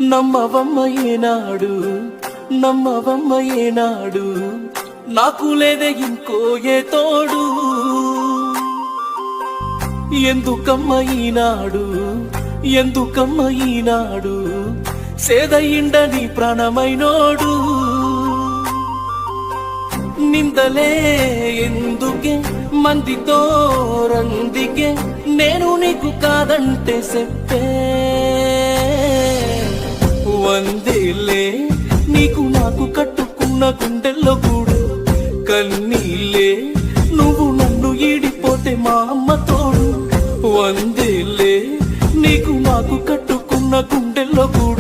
నమ్మవమ్మ ఏనాడు నమ్మవమ్మ ఏనాడు నాకు లేదే ఇంకో ఏ తోడు ఎందుకమ్మ ఈనాడు ఎందుకమ్మ ఈనాడు సేదయిండని ప్రాణమైనోడు నిందలే ఎందుకే మందితో రందికే నేను నీకు కాదంటే చెప్పే వందేలే నీకు నాకు కట్టుకున్న గుండెల్లో గూడు కన్నీలే నువ్వు నన్ను ఈడిపోతే మా అమ్మ తోడు వందేలే నీకు నాకు కట్టుకున్న గుండెల్లో గూడు